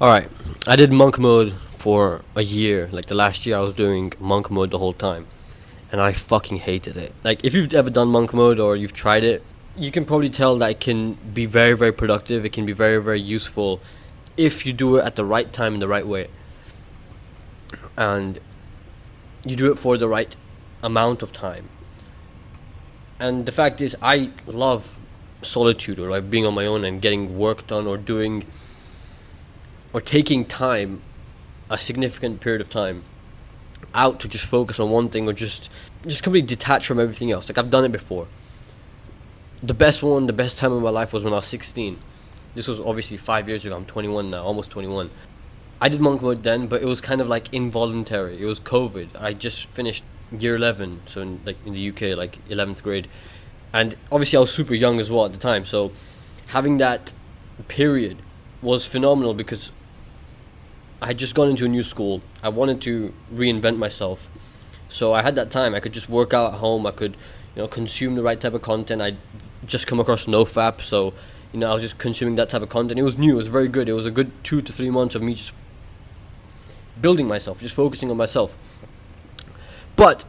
Alright, I did monk mode for a year. Like the last year I was doing monk mode the whole time. And I fucking hated it. Like if you've ever done monk mode or you've tried it, you can probably tell that it can be very, very productive. It can be very, very useful if you do it at the right time in the right way. And you do it for the right amount of time. And the fact is, I love solitude, or like being on my own and getting work done, or doing or taking time, a significant period of time out to just focus on one thing, or just completely detach from everything else. Like I've done it before. The best time of my life was when I was 16. This was obviously 5 years ago. I'm 21 now, almost 21. I did monk mode then, but it was kind of like involuntary. It was COVID. I just finished year 11, so in the UK, like 11th grade, and obviously I was super young as well at the time. So having that period was phenomenal because I had just gone into a new school. I wanted to reinvent myself, so I had that time. I could just work out at home. I could, consume the right type of content. I just come across NoFap, so I was just consuming that type of content. It was new. It was very good. It was a good 2 to 3 months of me just building myself, just focusing on myself. But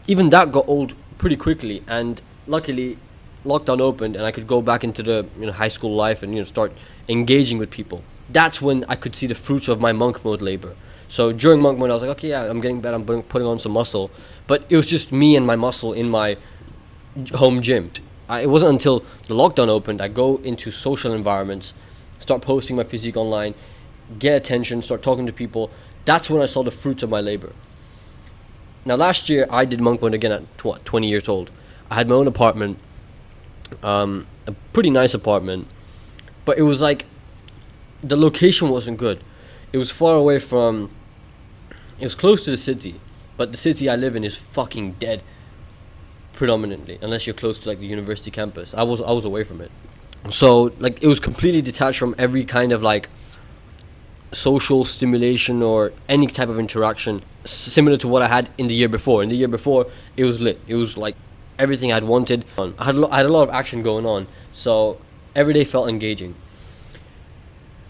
even that got old pretty quickly, and luckily lockdown opened and I could go back into the high school life and start engaging with people. That's when I could see the fruits of my monk mode labor. So during monk mode I was like, okay, yeah, I'm getting better, I'm putting on some muscle, but it was just me and my muscle in my home gym. It wasn't until the lockdown opened I go into social environments, start posting my physique online, get attention, start talking to people. That's when I saw the fruits of my labor. Now last year I did monk mode again at 20 years old. I had my own apartment, a pretty nice apartment, but it was like the location wasn't good. It was far away from, it was close to the city, but the city I live in is fucking dead predominantly, unless you're close to like the university campus. I was away from it. So like it was completely detached from every kind of like social stimulation or any type of interaction similar to what I had in the year before. In the year before, it was lit. It was like everything I'd wanted. I had a lot of action going on, so every day felt engaging.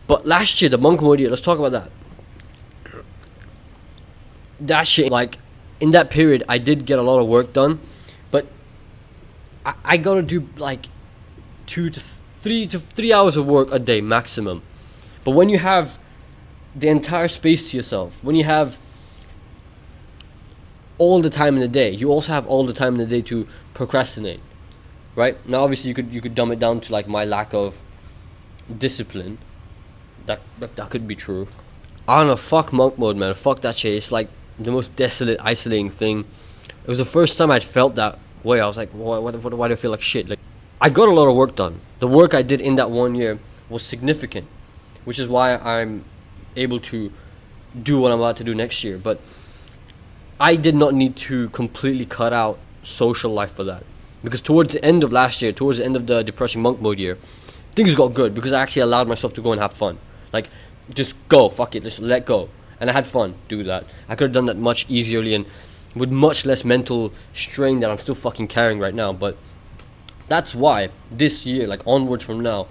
But last year, the monk mode year, let's talk about that. That shit, like, in that period, I did get a lot of work done, but I gotta do like 3 hours of work a day maximum. But when you have the entire space to yourself, when you have all the time in the day, you also have all the time in the day to procrastinate, right? Now obviously you could dumb it down to like my lack of discipline. That could be true. I don't know, fuck monk mode, man. Fuck that shit. It's like the most desolate, isolating thing. It was the first time I'd felt that way. I was like, why do I feel like shit? Like, I got a lot of work done. The work I did in that 1 year was significant, which is why I'm able to do what I'm about to do next year. But I did not need to completely cut out social life for that, because towards the end of last year, towards the end of the depressing monk mode year, things got good because I actually allowed myself to go and have fun. Like, just go, fuck it, just let go. And I had fun do that. I could have done that much easierly and with much less mental strain that I'm still fucking carrying right now. But that's why this year, like onwards from now,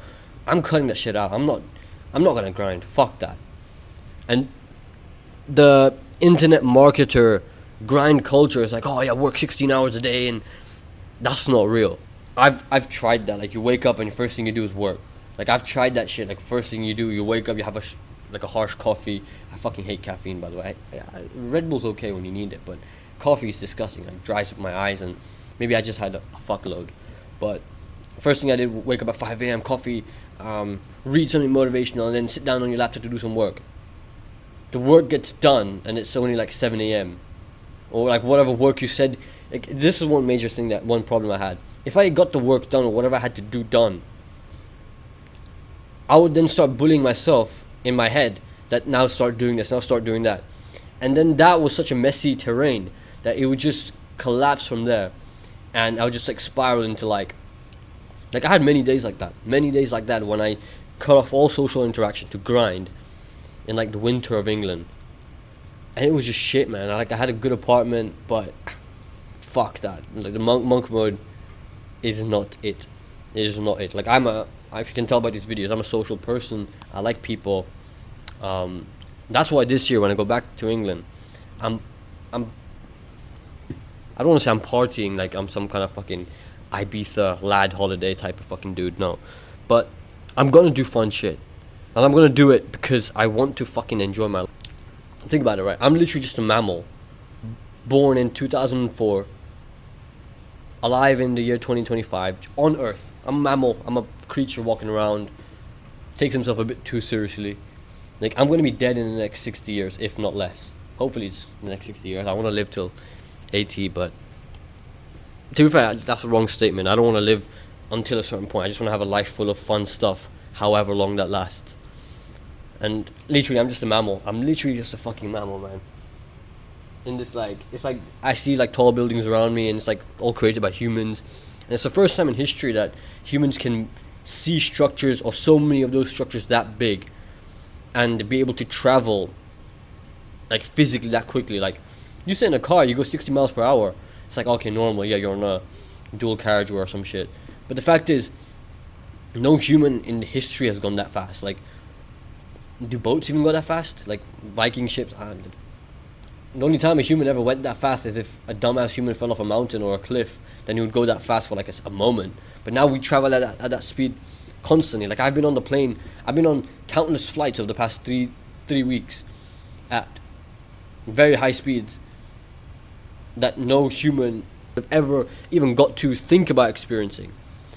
I'm cutting that shit out. I'm not gonna grind. Fuck that. And the internet marketer grind culture is like, oh yeah, work 16 hours a day, and that's not real. I've tried that. Like, you wake up and the first thing you do is work. Like, I've tried that shit. Like, first thing you do, you wake up, you have a harsh coffee. I fucking hate caffeine, by the way. Red Bull's okay when you need it, but coffee is disgusting. Like, dries up my eyes, and maybe I just had a fuckload. But first thing I did, wake up at 5 a.m., coffee, read something motivational, and then sit down on your laptop to do some work. The work gets done, and it's only like 7 a.m. Or like whatever work you said. Like, this is one major thing, one problem I had. If I got the work done or whatever I had to do done, I would then start bullying myself in my head that now start doing this, now start doing that. And then that was such a messy terrain that it would just collapse from there. And I would just like spiral into like I had many days like that when I cut off all social interaction to grind in like the winter of England. And it was just shit, man. I had a good apartment, but fuck that. Like, the monk mode is not it. It is not it. Like, if you can tell by these videos, I'm a social person. I like people. That's why this year when I go back to England, I'm I'm I don't want to say I'm partying like I'm some kind of fucking Ibiza lad holiday type of fucking dude. No, but I'm gonna do fun shit, and I'm gonna do it because I want to fucking enjoy my life. Think about it, right? I'm literally just a mammal, born in 2004, alive in the year 2025, on Earth. I'm a mammal. I'm a creature walking around, takes himself a bit too seriously. Like, I'm gonna be dead in the next 60 years, if not less. Hopefully, it's the next 60 years. I want to live till 80, but to be fair, that's the wrong statement. I don't want to live until a certain point. I just want to have a life full of fun stuff, however long that lasts. And literally, I'm just a mammal. I'm literally just a fucking mammal, man. In this, like, it's like I see like tall buildings around me, and it's like all created by humans. And it's the first time in history that humans can see structures, or so many of those structures that big, and be able to travel like physically that quickly. Like, you sit in a car, you go 60 miles per hour. It's like, okay, normal, yeah, you're on a dual carriageway or some shit. But the fact is, no human in history has gone that fast. Like, do boats even go that fast? Like, Viking ships? The only time a human ever went that fast is if a dumbass human fell off a mountain or a cliff. Then he would go that fast for like a moment. But now we travel at that speed constantly. Like, I've been on the plane. I've been on countless flights over the past three weeks at very high speeds that no human have ever even got to think about experiencing.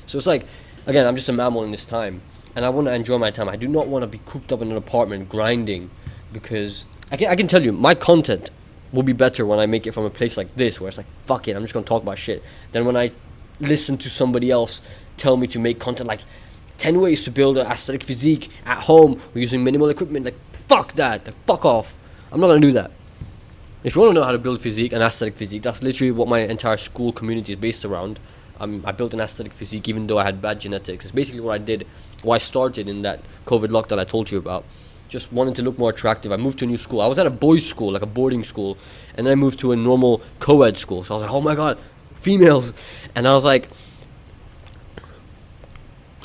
So it's like, again, I'm just a mammal in this time, and I want to enjoy my time. I do not want to be cooped up in an apartment grinding, because I can tell you, my content will be better when I make it from a place like this, where it's like, fuck it, I'm just gonna talk about shit, than when I listen to somebody else tell me to make content like 10 ways to build an aesthetic physique at home using minimal equipment. Like, fuck that, like, fuck off. I'm not gonna do that. If you want to know how to build physique, an aesthetic physique, that's literally what my entire school community is based around. I built an aesthetic physique even though I had bad genetics. It's basically what I did, why I started in that COVID lockdown I told you about. Just wanted to look more attractive. I moved to a new school. I was at a boys' school, like a boarding school, and then I moved to a normal co-ed school. So I was like, oh my god, females. And I was like,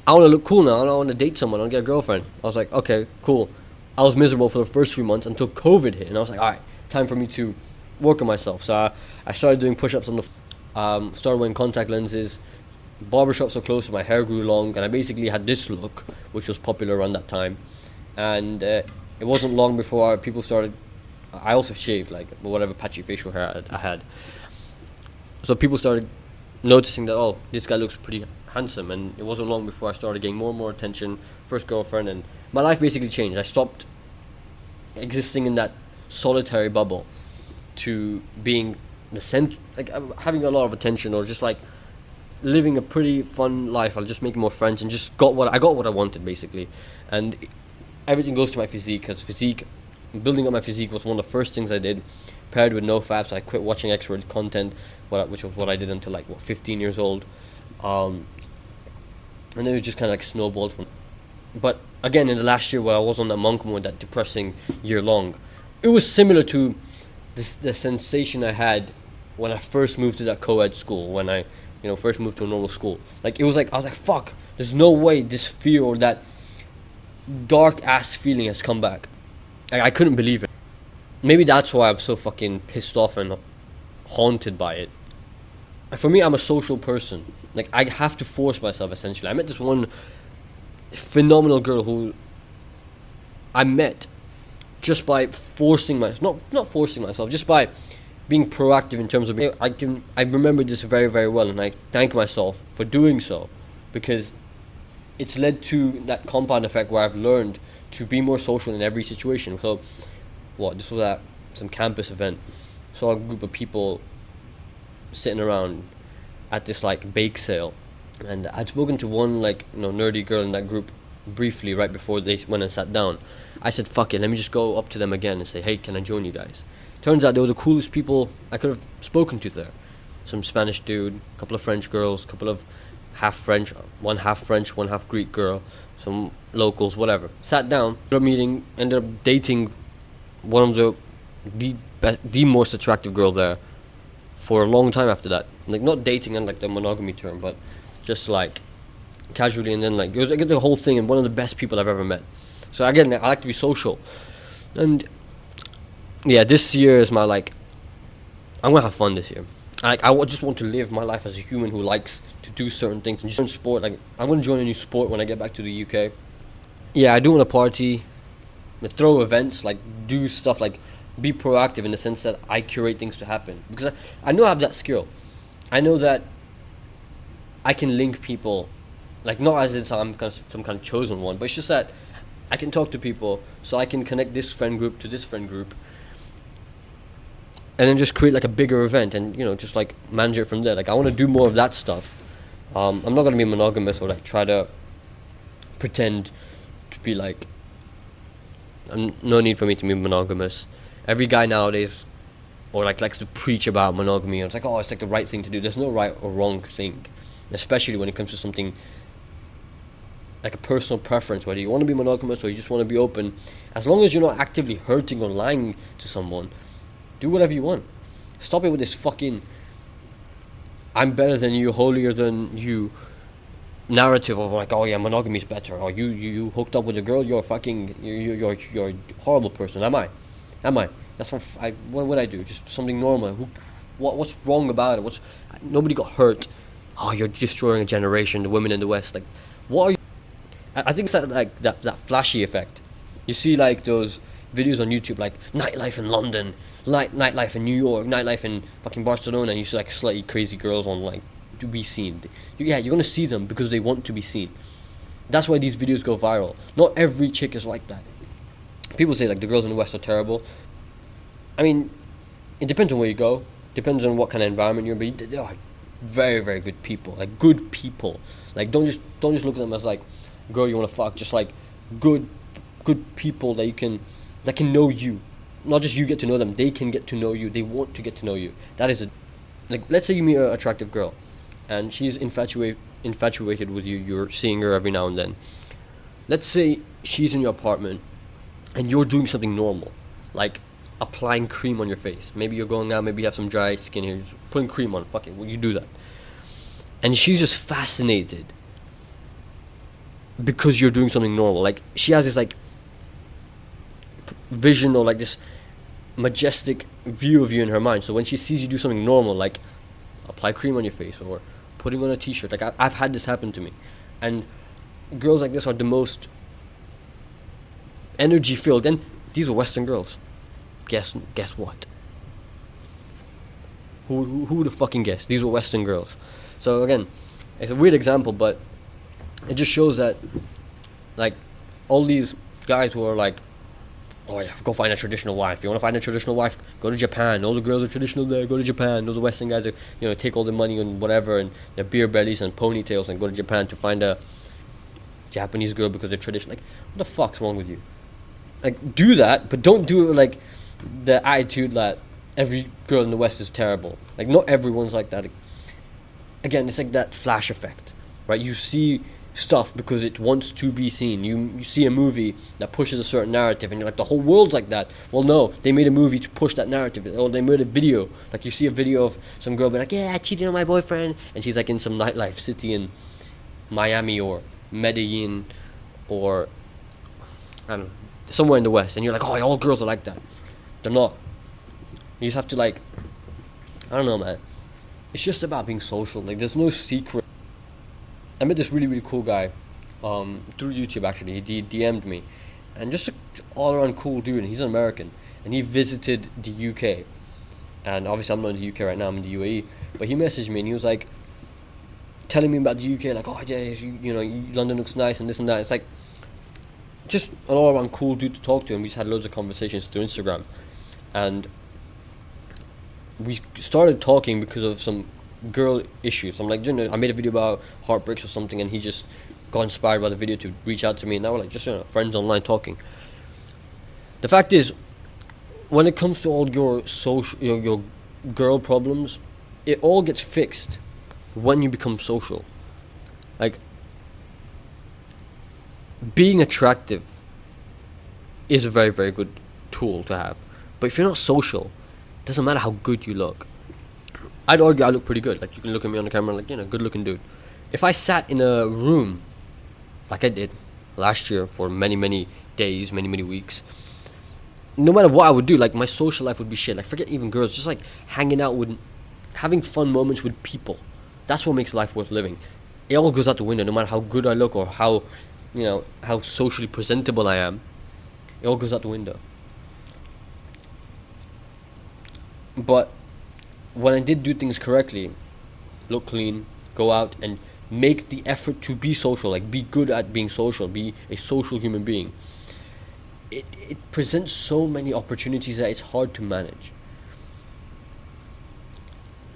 I want to look cool now. I want to date someone. I want to get a girlfriend. I was like, okay, cool. I was miserable for the first few months until COVID hit, and I was like, all right, time for me to work on myself. So I started doing push-ups on the started wearing contact lenses. Barbershops were close, so my hair grew long, and I basically had this look, which was popular around that time. And it wasn't long before people started. I also shaved, like, whatever patchy facial hair I had. So people started noticing that, oh, this guy looks pretty handsome. And it wasn't long before I started getting more and more attention. First girlfriend, and my life basically changed. I stopped existing in that solitary bubble to being the like having a lot of attention, or just like living a pretty fun life. I'll just make more friends, and just got what I wanted basically. And everything goes to my physique, because building up my physique was one of the first things I did, paired with no fap. So I quit watching exaggerated content, which was what I did until like 15 years old, and then it just kind of like snowballed from. But again, in the last year where I was on that monk mode, that depressing year long, it was similar to the sensation I had when I first moved to that co-ed school, when I first moved to a normal school. Like, it was like, I was like, fuck, there's no way this fear or that dark ass feeling has come back. I couldn't believe it. Maybe that's why I'm so fucking pissed off and haunted by it. For me, I'm a social person. Like, I have to force myself, essentially. I met this one phenomenal girl who I met just by forcing myself, not forcing myself, just by being proactive in terms of, I remember this very, very well, and I thank myself for doing so, because it's led to that compound effect where I've learned to be more social in every situation. So, this was at some campus event. Saw a group of people sitting around at this like bake sale, and I'd spoken to one like nerdy girl in that group briefly right before they went and sat down. I said, fuck it, let me just go up to them again and say, hey, can I join you guys? Turns out they were the coolest people I could have spoken to there. Some Spanish dude, a couple of French girls, a couple of half French, one half Greek girl, some locals, whatever. Sat down, ended up dating one of the most attractive girl there for a long time after that. Like, not dating in like the monogamy term, but just like casually, and then like it was like the whole thing, and one of the best people I've ever met. So again, I like to be social. And yeah, this year is my like, I'm gonna have fun this year. Like just want to live my life as a human who likes to do certain things and just join sport. Like I'm gonna join a new sport when I get back to the UK. Yeah, I do want to party, throw events, like do stuff, like be proactive in the sense that I curate things to happen, because I know I have that skill. I know that I can link people, like not as in some kind of chosen one, but it's just that I can talk to people, so I can connect this friend group to this friend group, and then just create like a bigger event, and just like manage it from there. Like I want to do more of that stuff. I'm not gonna be monogamous or like try to pretend to be like. No need for me to be monogamous. Every guy nowadays, or like likes to preach about monogamy. And it's like, oh, it's like the right thing to do. There's no right or wrong thing, especially when it comes to something like a personal preference, whether you want to be monogamous or you just want to be open. As long as you're not actively hurting or lying to someone, do whatever you want. Stop it with this fucking I'm better than you, holier than you narrative of like, oh yeah, monogamy is better, or you hooked up with a girl, you're fucking you're a horrible person. Am I? That's what would I do? Just something normal. What's wrong about it? Nobody got hurt. Oh, you're destroying a generation, the women in the West. Like, what are you? I think it's that flashy effect. You see like those videos on YouTube, like nightlife in London, nightlife in New York, nightlife in fucking Barcelona, and you see like slightly crazy girls on like to be seen. You're gonna see them because they want to be seen. That's why these videos go viral. Not every chick is like that. People say like the girls in the West are terrible. I mean, it depends on where you go. Depends on what kind of environment you're in. But they are very, very good people. Like good people. Like don't just look at them as like girl you wanna fuck. Just like good people that can know you. Not just you get to know them. They can get to know you. They want to get to know you. That is like, let's say you meet an attractive girl, and she's infatuated with you. You're seeing her every now and then. Let's say she's in your apartment, and you're doing something normal, like applying cream on your face. Maybe you're going out. Maybe you have some dry skin here. Just putting cream on. Fuck it. Well, you do that, and she's just fascinated because you're doing something normal. Like she has this like vision or like this majestic view of you in her mind. So when she sees you do something normal, like apply cream on your face or putting on a t-shirt, like I've had this happen to me, and girls like this are the most energy filled. And these were Western girls. Guess what? Who would have fucking guessed? These were Western girls. So again, it's a weird example, but it just shows that like all these guys who are like, oh yeah, go find a traditional wife. You want to find a traditional wife? Go to Japan. All the girls are traditional there. Go to Japan. All the Western guys are, take all the money and whatever and their beer bellies and ponytails and go to Japan to find a Japanese girl because they're traditional. Like, what the fuck's wrong with you? Like, do that, but don't do it with, like, the attitude that every girl in the West is terrible. Like, not everyone's like that. Again, it's like that flash effect, right? You see stuff because it wants to be seen. You see a movie that pushes a certain narrative and you're like, the whole world's like that. Well, no, they made a movie to push that narrative, or they made a video. Like you see a video of some girl being like, yeah, I cheated on my boyfriend, and she's like in some nightlife city in Miami or Medellin or I don't know, somewhere in the West, and you're like, oh, all girls are like that. They're not. You just have to like, I don't know, man. It's just about being social. Like there's no secret. I met this really, really cool guy through YouTube, actually. He DM'd me. And just an all-around cool dude. And he's an American. And he visited the UK. And obviously I'm not in the UK right now. I'm in the UAE. But he messaged me and he was like telling me about the UK. Like, oh, yeah, London looks nice and this and that. It's like just an all-around cool dude to talk to. And we just had loads of conversations through Instagram. And we started talking because of some girl issues. I'm like, I made a video about heartbreaks or something, and he just got inspired by the video to reach out to me, and now we're like just friends online talking. The fact is, when it comes to all your social your girl problems, it all gets fixed when you become social. Like being attractive is a very, very good tool to have, but if you're not social, it doesn't matter how good you look. I'd argue I look pretty good. Like, you can look at me on the camera like, good looking dude. If I sat in a room, like I did last year for many, many days, many, many weeks, no matter what I would do, like my social life would be shit. Like forget even girls, just like hanging out with, having fun moments with people. That's what makes life worth living. It all goes out the window, no matter how good I look or how, how socially presentable I am. It all goes out the window. But when I did do things correctly, look clean, go out and make the effort to be social, like be good at being social, be a social human being, it presents so many opportunities that it's hard to manage.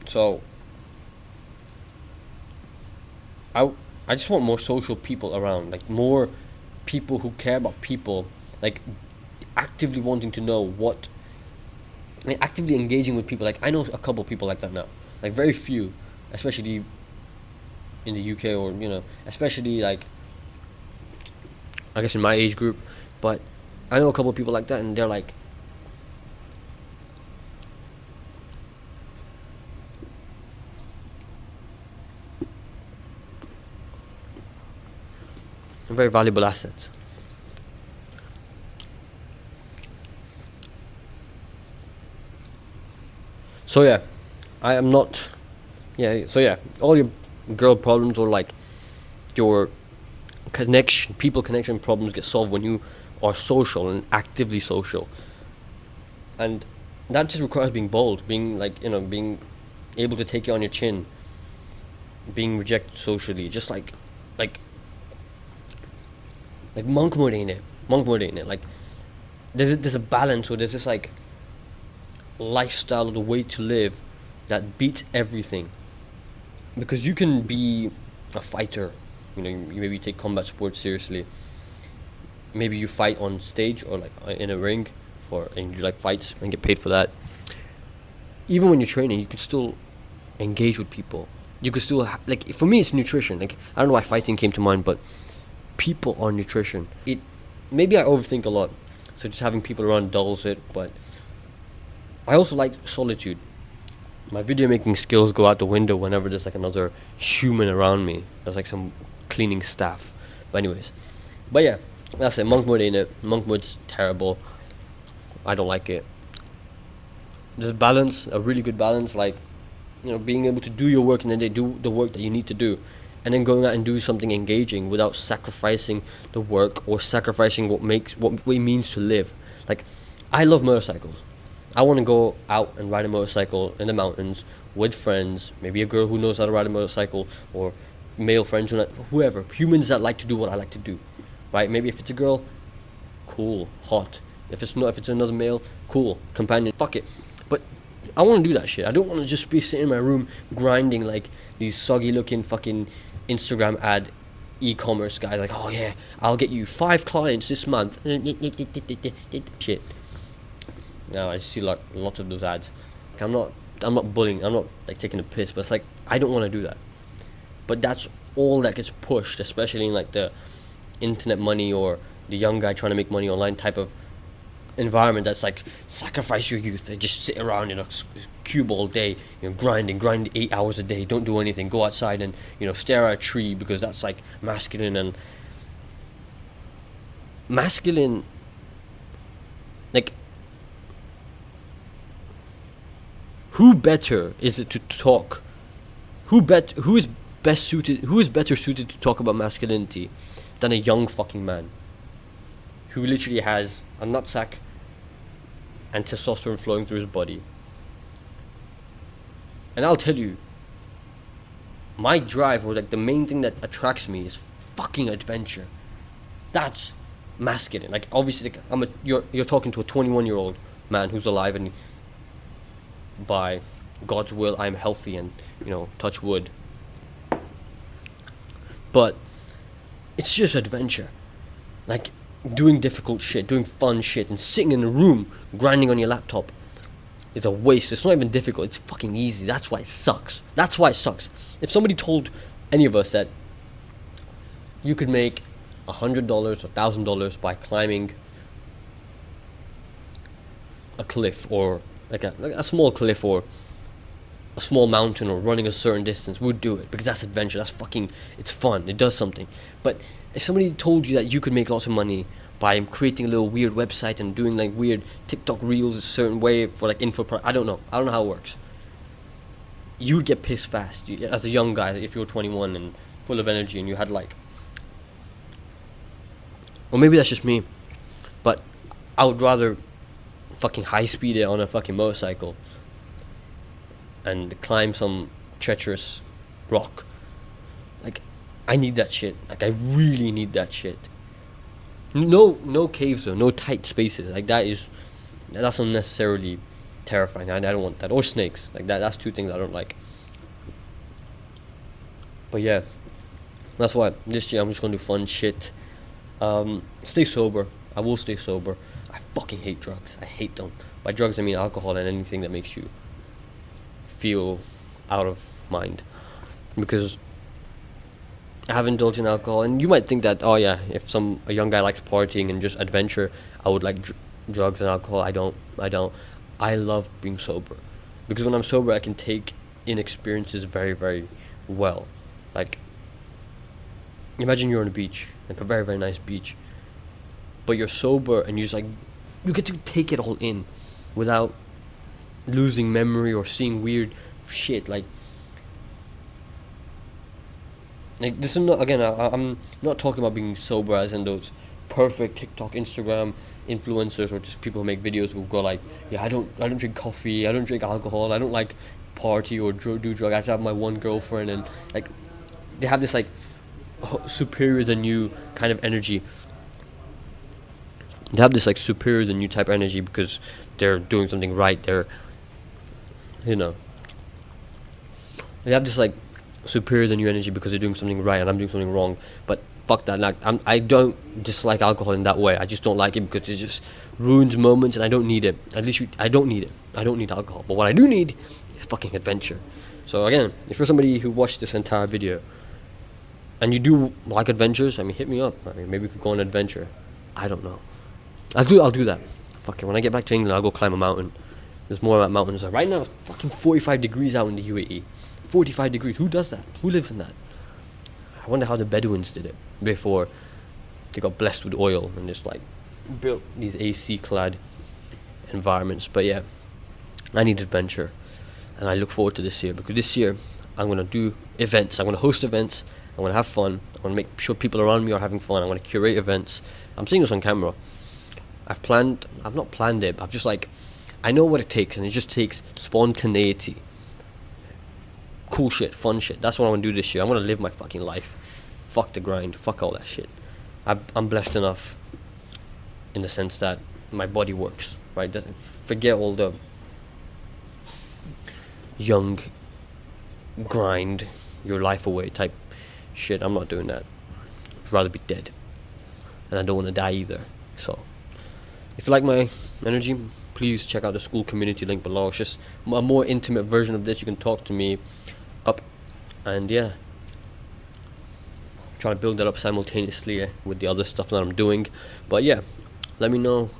So I just want more social people around, like more people who care about people, like actively wanting to know what, like actively engaging with people. Like I know a couple people like that now, like very few, especially in the UK, or especially like I guess in my age group. But I know a couple people like that, and they're like very valuable assets. So yeah, I am not. Yeah. So yeah, all your girl problems or like your people connection problems get solved when you are social and actively social. And that just requires being bold, being like being able to take it on your chin, being rejected socially, just like monk mode ain't it. Monk mode ain't it. Like there's a balance, or there's this like lifestyle or the way to live that beats everything. Because you can be a fighter, you maybe take combat sports seriously. Maybe you fight on stage or like in a ring and you like fights and get paid for that. Even when you're training, you can still engage with people. You could still like, for me it's nutrition. Like I don't know why fighting came to mind, but people are nutrition. Maybe I overthink a lot, so just having people around dulls it. But I also like solitude. My video making skills go out the window whenever there's like another human around me. There's like some cleaning staff. But anyways, but yeah, that's it. Monk mode ain't it. Monk mode's terrible. I don't like it. There's balance, a really good balance, like being able to do your work and then they do the work that you need to do, and then going out and do something engaging without sacrificing the work or sacrificing what it means to live. Like I love motorcycles. I want to go out and ride a motorcycle in the mountains with friends, maybe a girl who knows how to ride a motorcycle, or male friends, whoever, humans that like to do what I like to do, right? Maybe if it's a girl, cool, hot. If it's another male, cool, companion, fuck it. But I want to do that shit. I don't want to just be sitting in my room grinding like these soggy looking fucking Instagram ad e-commerce guys, like, oh yeah, I'll get you 5 clients this month. Shit. No, I just see lots of those ads. Like, I'm not bullying. I'm not like taking a piss, but it's like I don't want to do that. But that's all that gets pushed, especially in like the internet money or the young guy trying to make money online type of environment. That's like sacrifice your youth and just sit around in a cube all day, grind 8 hours a day, don't do anything, go outside and stare at a tree, because that's like masculine. And masculine, like, who better is it to talk? Who is better suited to talk about masculinity than a young fucking man who literally has a nutsack and testosterone flowing through his body? And I'll tell you, my drive, or like the main thing that attracts me, is fucking adventure. That's masculine. Like obviously, like, you're talking to a 21-year-old man who's alive, and by God's will, I'm healthy and touch wood. But it's just adventure, like doing difficult shit, doing fun shit, and sitting in a room grinding on your laptop is a waste. It's not even difficult, it's fucking easy. That's why it sucks. If somebody told any of us that you could make $100 or $1,000 by climbing a cliff, or like a small cliff, or a small mountain, or running a certain distance, we'd do it, because that's adventure. It's fun, it does something. But if somebody told you that you could make lots of money by creating a little weird website and doing like weird TikTok reels a certain way for like info. I don't know how it works. You'd get pissed fast as a young guy if you're 21 and full of energy and you had like, or maybe that's just me, but I would rather fucking high speed it on a fucking motorcycle and climb some treacherous rock. Like, I need that shit. Like, I really need that shit. No caves though, no tight spaces. Like, that's unnecessarily terrifying. I don't want that. Or snakes. Like that's two things I don't like. But yeah, that's why this year I'm just gonna do fun shit. Stay sober. I will stay sober. I fucking hate drugs. I hate them. By drugs I mean alcohol and anything that makes you feel out of mind. Because I have indulged in alcohol, and you might think that, oh yeah, if a young guy likes partying and just adventure, I would like drugs and alcohol. I don't. I love being sober, because when I'm sober I can take in experiences very, very well. Like, imagine you're on a beach, like a very, very nice beach, but you're sober and you get to take it all in without losing memory or seeing weird shit. Like this is not, again, I'm not talking about being sober as in those perfect TikTok, Instagram influencers, or just people who make videos who go like, yeah, I don't drink coffee, I don't drink alcohol, I don't like party or do drugs, I just have my one girlfriend, and like they have this like superior than you kind of energy. They have this like superior than you type energy because they're doing something right. They're, you know, they have this like superior than you energy because they're doing something right and I'm doing something wrong. But fuck that. Like, I don't dislike alcohol in that way. I just don't like it because it just ruins moments and I don't need it. At least I don't need it. I don't need alcohol. But what I do need is fucking adventure. So again, if you're somebody who watched this entire video and you do like adventures, I mean, hit me up. I mean, maybe we could go on an adventure. I don't know. I'll do that. Fuck it. When I get back to England, I'll go climb a mountain. There's more about mountains. Like right now, it's fucking 45 degrees out in the UAE. 45 degrees. Who does that? Who lives in that? I wonder how the Bedouins did it before they got blessed with oil and just like built these AC clad environments. But yeah, I need adventure, and I look forward to this year, because this year I'm gonna do events. I'm gonna host events. I'm gonna have fun. I'm gonna make sure people around me are having fun. I'm gonna curate events. I'm saying this on camera. I've not planned it, but I've just like, I know what it takes, and it just takes spontaneity. Cool shit, fun shit. That's what I'm gonna do this year. I'm gonna live my fucking life. Fuck the grind. Fuck all that shit. I'm blessed enough in the sense that my body works, right? Forget all the young grind your life away type shit. I'm not doing that. I'd rather be dead, and I don't want to die either. So if you like my energy, please check out the school community link below. It's just a more intimate version of this. You can talk to me up, and yeah, trying to build that up simultaneously with the other stuff that I'm doing. But yeah, let me know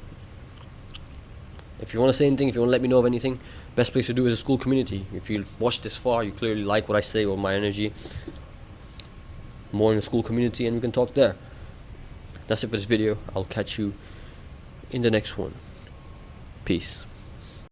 if you want to say anything, if you want to let me know of anything. Best place to do is a school community. If you watched this far, you clearly like what I say or my energy. More in the school community, and we can talk there. That's it for this video. I'll catch you in the next one. Peace.